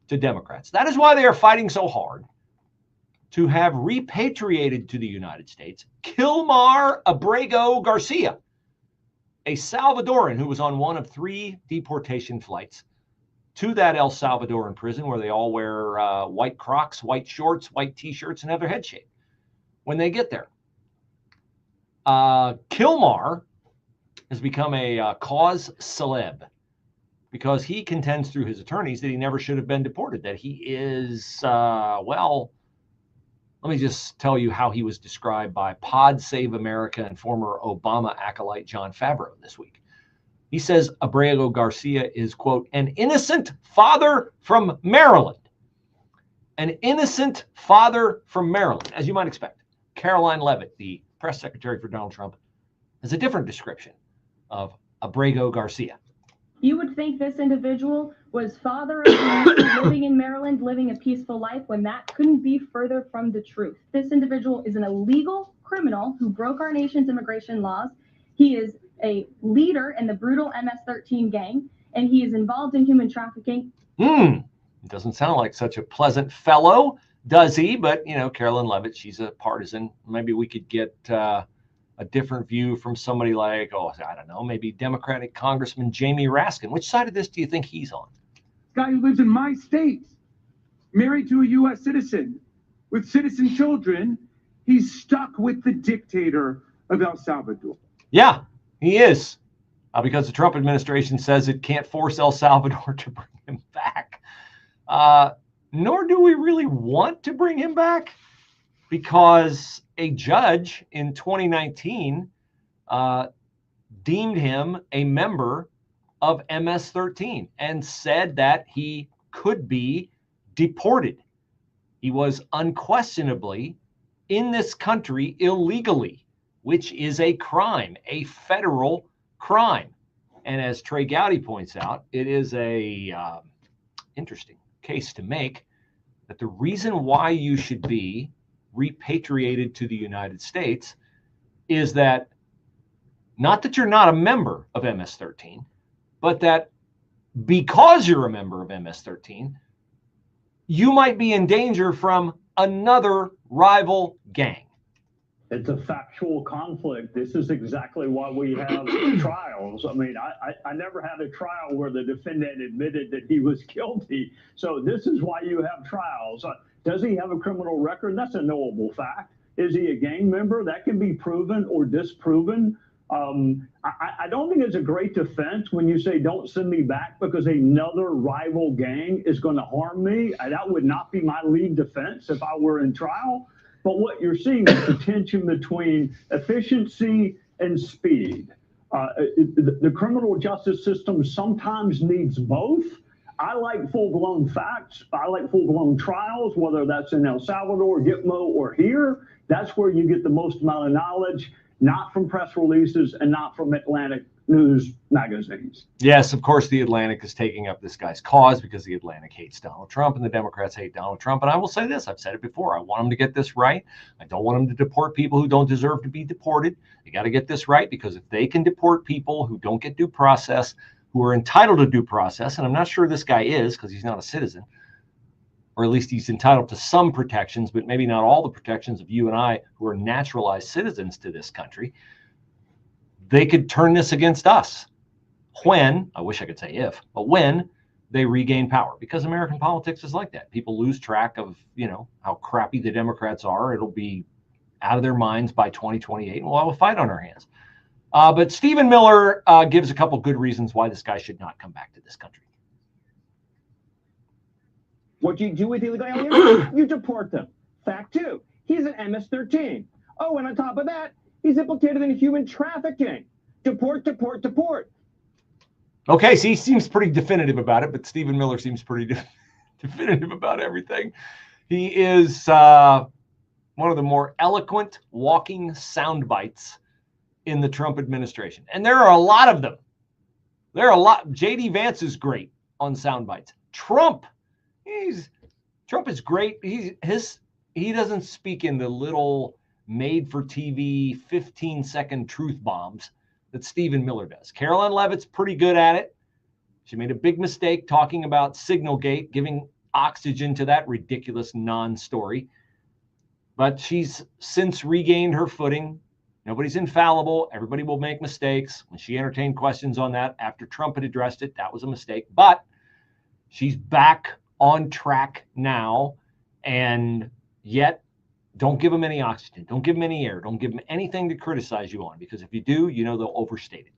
B: to Democrats. That is why they are fighting so hard to have repatriated to the United States Kilmar Abrego Garcia, a Salvadoran who was on one of 3 deportation flights to that El Salvadoran prison where they all wear white Crocs, white shorts, white T-shirts, and have their head shaved when they get there. Kilmar has become a cause celeb because he contends through his attorneys that he never should have been deported, that he is, well, let me just tell you how he was described by Pod Save America and former Obama acolyte John Favreau this week. He says Abrego Garcia is, quote, an innocent father from Maryland. An innocent father from Maryland, as you might expect. Caroline Leavitt, the press secretary for Donald Trump, has a different description of Abrego Garcia.
C: You would think this individual was father of living in Maryland, living a peaceful life, when that couldn't be further from the truth. This individual is an illegal criminal who broke our nation's immigration laws. He is a leader in the brutal MS-13 gang, and he is involved in human trafficking.
B: It doesn't sound like such a pleasant fellow, does he? But, you know, Caroline Leavitt, she's a partisan. Maybe we could get a different view from somebody like, oh, I don't know, maybe Democratic Congressman Jamie Raskin. Which side of this do you think he's on?
V: Guy who lives in my state, married to a U.S. citizen, with citizen children. He's stuck with the dictator of El Salvador.
B: Yeah, he is. Because the Trump administration says it can't force El Salvador to bring him back. Nor do we really want to bring him back. because a judge in 2019 deemed him a member of MS-13 and said that he could be deported. He was unquestionably in this country illegally, which is a crime, a federal crime. And as Trey Gowdy points out, it is a interesting case to make that the reason why you should be repatriated to the United States is that not that you're not a member of MS-13, but that because you're a member of MS-13, you might be in danger from another rival gang.
N: It's a factual conflict. This is exactly why we have trials. I mean, I never had a trial where the defendant admitted that he was guilty. So this is why you have trials. Does he have a criminal record? That's a knowable fact. Is he a gang member? That can be proven or disproven. I don't think it's a great defense when you say, don't send me back because another rival gang is going to harm me. That would not be my lead defense if I were in trial. But what you're seeing is the tension between efficiency and speed. The criminal justice system sometimes needs both. I like full-blown facts. I like full-blown trials, whether that's in El Salvador, Gitmo, or here. That's where you get the most amount of knowledge, not from press releases and not from Atlantic news magazines.
B: Yes, of course, the Atlantic is taking up this guy's cause because the Atlantic hates Donald Trump and the Democrats hate Donald Trump. And I will say this, I've said it before, I want them to get this right. I don't want them to deport people who don't deserve to be deported. They got to get this right, because if they can deport people who don't get due process, who are entitled to due process, and I'm not sure this guy is because he's not a citizen, or at least he's entitled to some protections, but maybe not all the protections of you and I who are naturalized citizens to this country, they could turn this against us when, I wish I could say if, but when they regain power, because American politics is like that. People lose track of, how crappy the Democrats are. It'll be out of their minds by 2028, and we'll have a fight on our hands. But Stephen Miller gives a couple good reasons why this guy should not come back to this country.
A: What do you do with illegal aliens? You deport them. Fact 2, he's an MS-13. Oh, and on top of that, he's implicated in human trafficking. Deport, deport, deport.
B: Okay, so he seems pretty definitive about it, but Stephen Miller seems pretty definitive about everything. He is one of the more eloquent walking sound bites in the Trump administration. And there are a lot of them. There are a lot. J.D. Vance is great on sound bites. Trump is great. He doesn't speak in the little made-for-TV 15-second truth bombs that Stephen Miller does. Caroline Leavitt's pretty good at it. She made a big mistake talking about Signalgate, giving oxygen to that ridiculous non-story. But she's since regained her footing. Nobody's infallible. Everybody will make mistakes. When she entertained questions on that after Trump had addressed it, that was a mistake. But she's back on track now, and yet don't give them any oxygen. Don't give them any air. Don't give them anything to criticize you on, because if you do, they'll overstate it.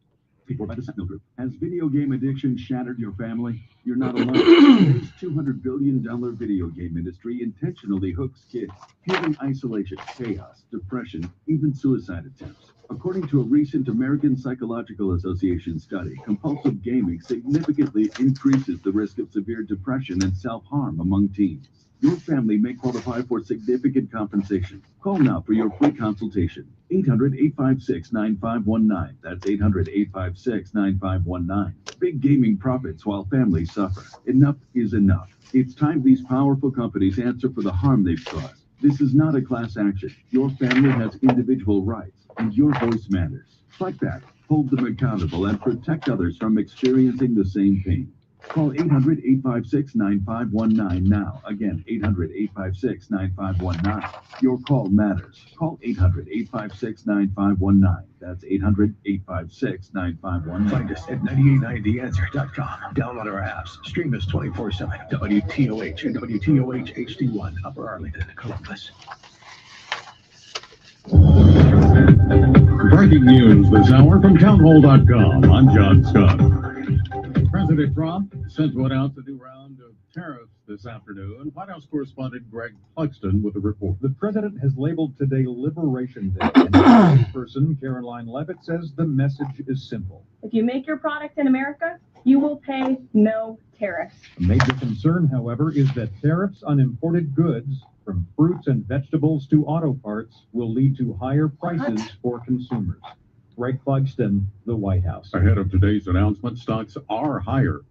Q: Before by the Sentinel Group. Has video game addiction shattered your family? You're not alone. Today's $200 billion video game industry intentionally hooks kids, fueling isolation, chaos, depression, even suicide attempts. According to a recent American Psychological Association study, compulsive gaming significantly increases the risk of severe depression and self-harm among teens. Your family may qualify for significant compensation. Call now for your free consultation. 800-856-9519. That's 800-856-9519. Big gaming profits while families suffer. Enough is enough. It's time these powerful companies answer for the harm they've caused. This is not a class action. Your family has individual rights, and your voice matters. Fight back, hold them accountable, and protect others from experiencing the same pain. Call 800-856-9519 now. Again, 800-856-9519. Your call matters. Call 800-856-9519. That's 800-856-9519.
E: Find us at 9890theanswer.com. Download our apps. Stream us 24/7. WTOH and WTOH HD1, Upper Arlington, Columbus.
D: Breaking news this hour from townhall.com. I'm John Scott. President Trump sent one out to do round of tariffs this afternoon. White House correspondent Greg Clugston with a report.
H: The president has labeled today Liberation Day. And the person, Caroline Levitt, says the message is simple.
C: If you make your product in America, you will pay no tariffs.
H: A major concern, however, is that tariffs on imported goods, from fruits and vegetables to auto parts, will lead to higher prices for consumers. Greg Clugston, the White House.
D: Ahead of today's announcement, stocks are higher.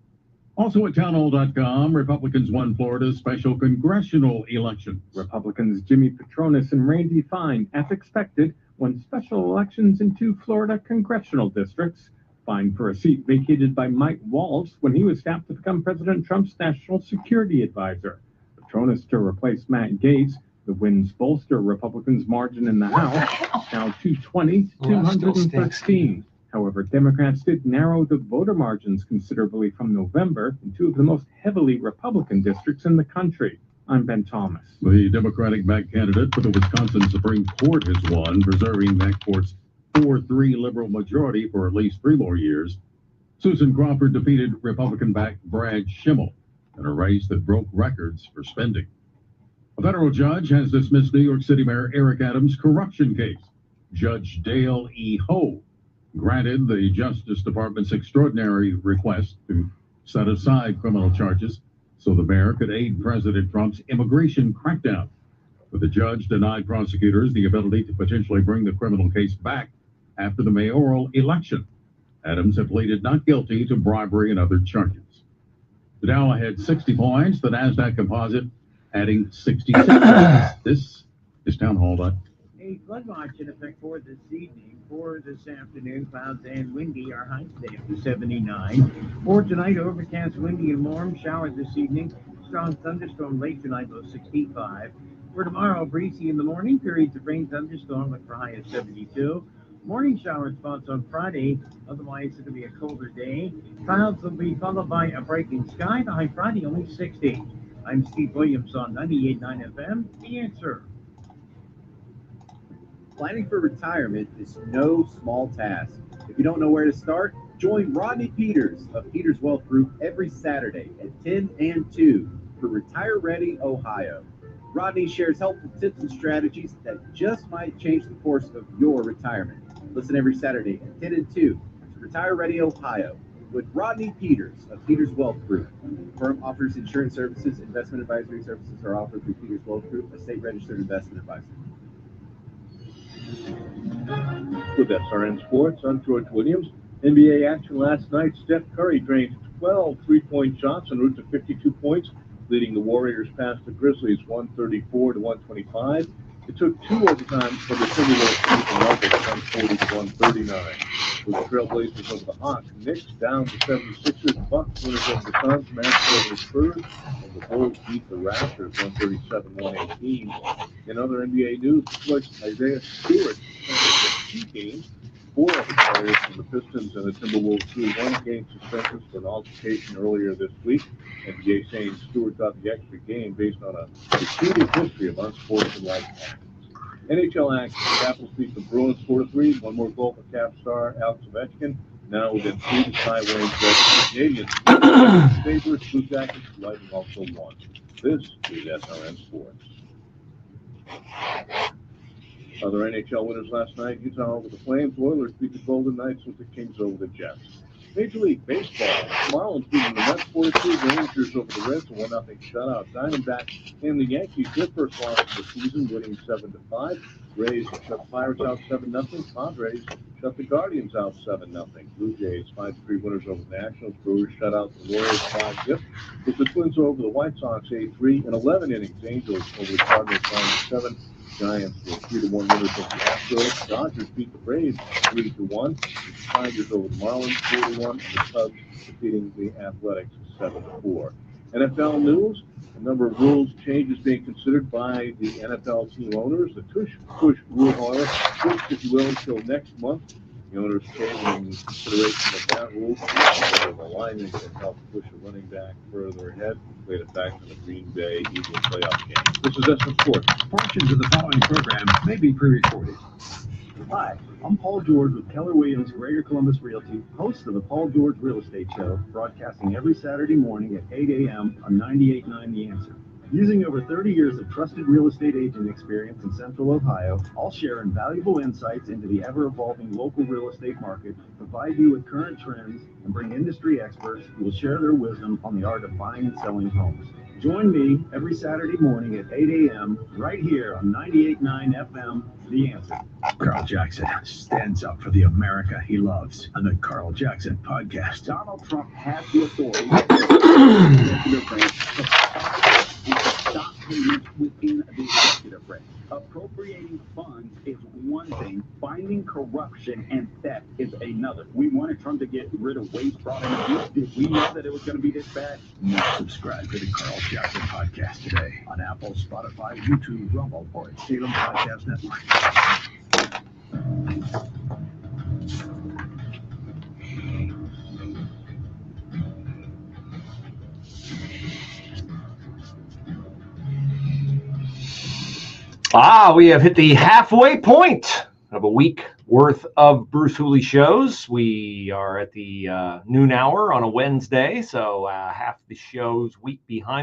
D: Also at townhall.com, Republicans won Florida's special congressional elections.
I: Republicans Jimmy Patronis and Randy Fine, as expected, won special elections in 2 Florida congressional districts. Fine for a seat vacated by Mike Waltz when he was tapped to become President Trump's national security advisor. Patronis to replace Matt Gaetz. The wins bolster Republicans' margin in the House, now 220 to 213. However, Democrats did narrow the voter margins considerably from November in 2 of the most heavily Republican districts in the country. I'm Ben Thomas.
D: The Democratic-backed candidate for the Wisconsin Supreme Court has won, preserving that court's 4-3 liberal majority for at least 3 more years. Susan Crawford defeated Republican-backed Brad Schimmel in a race that broke records for spending. A federal judge has dismissed New York City Mayor Eric Adams' corruption case. Judge Dale E. Ho granted the Justice Department's extraordinary request to set aside criminal charges so the mayor could aid President Trump's immigration crackdown. But the judge denied prosecutors the ability to potentially bring the criminal case back after the mayoral election. Adams had pleaded not guilty to bribery and other charges. The Dow had 60 points, the NASDAQ Composite adding 66 points. This is Townhall.
P: A flood watch in effect for this evening. For this afternoon, clouds and windy. Our high today up to 79. For tonight, overcast, windy, and warm. Shower this evening. Strong thunderstorm late tonight, low 65. For tomorrow, breezy in the morning. Periods of rain, thunderstorm with a high of 72. Morning shower spots on Friday. Otherwise, it'll be a colder day. Clouds will be followed by a breaking sky. The high Friday only 60. I'm Steve Williams on 98.9 FM. The Answer.
W: Planning for retirement is no small task. If you don't know where to start, join Rodney Peters of Peters Wealth Group every Saturday at 10 and 2 for Retire Ready Ohio. Rodney shares helpful tips and strategies that just might change the course of your retirement. Listen every Saturday at 10 and 2 to Retire Ready Ohio with Rodney Peters of Peters Wealth Group. The firm offers insurance services. Investment advisory services are offered through Peters Wealth Group, a state-registered investment advisor.
X: With SRN Sports, I'm George Williams. NBA action last night. Steph Curry drained 12 three-point shots en route to 52 points, leading the Warriors past the Grizzlies 134 to 125. It took 2 overtimes for the Timberwolves to beat the Nuggets 140 to 139. With the Trailblazers over the Hawks, Knicks down to 76ers, Bucks winners over the Suns, Mavs over the Spurs, and the Bulls beat the Raptors 137-118. In other NBA news, Detroit's Isaiah Stewart played 2 games. 4 of the players from the Pistons and the Timberwolves threw 1-game suspensions for an altercation earlier this week. NBA saying Stewart got the extra game based on a repeated history of unsportsmanlike acts. NHL action. Capitals beat the Bruins 4-3. 1 more goal for Cap star Alex Ovechkin. Now within 3 to tie range. Canadians favorites. Blue Jackets. Lightning also won. This is SRN Sports. Other NHL winners last night: Utah over the Flames, Oilers beat the Golden Knights with the Kings over the Jets. Major League Baseball, Marlins beating the Mets 4-2, Rangers over the Reds, a 1-0 shutout. Diamondbacks and the Yankees, their first loss of the season, winning 7-5. Rays shut the Pirates out 7-0. Padres shut the Guardians out 7-0. Blue Jays 5-3 winners over the Nationals. Brewers shut out the Royals 5-0. With the Twins over the White Sox 8-3 in 11 innings. Angels over the Cardinals 9-7. Giants were 3-1 winners over the Astros. Dodgers beat the Braves 3-1. The Tigers over the Marlins 4-1. And the Cubs defeating the Athletics 7-4. NFL news: a number of rules changes being considered by the NFL team owners. The tush-push rule, however, switched, if you will, until next month. The owners taking consideration of that rule, whether the lineman can help push a running back further ahead, played it back in the Green Bay Eagles playoff game. This is SRN Sports.
H: Portions of the following program may be pre-recorded.
F: Hi, I'm Paul George with Keller Williams Greater Columbus Realty, host of the Paul George Real Estate Show, broadcasting every Saturday morning at 8 a.m. on 98.9 The Answer. Using over 30 years of trusted real estate agent experience in Central Ohio, I'll share invaluable insights into the ever-evolving local real estate market, provide you with current trends, and bring industry experts who will share their wisdom on the art of buying and selling homes. Join me every Saturday morning at 8 a.m. right here on 98.9 FM, The Answer.
E: Carl Jackson stands up for the America he loves on the Carl Jackson podcast.
G: Donald Trump has the authority to stop payments within the executive branch. Appropriating funds is one thing, finding corruption and theft is another. We wanted Trump to get rid of waste, fraud, and abuse. Did we know that it was going to be this bad?
E: Now subscribe to the Carl Jackson podcast today on Apple, Spotify, YouTube, Rumble, or at Salem Podcast Network.
B: We have hit the halfway point of a week worth of Bruce Hooley shows. We are at the noon hour on a Wednesday, so half the show's week behind.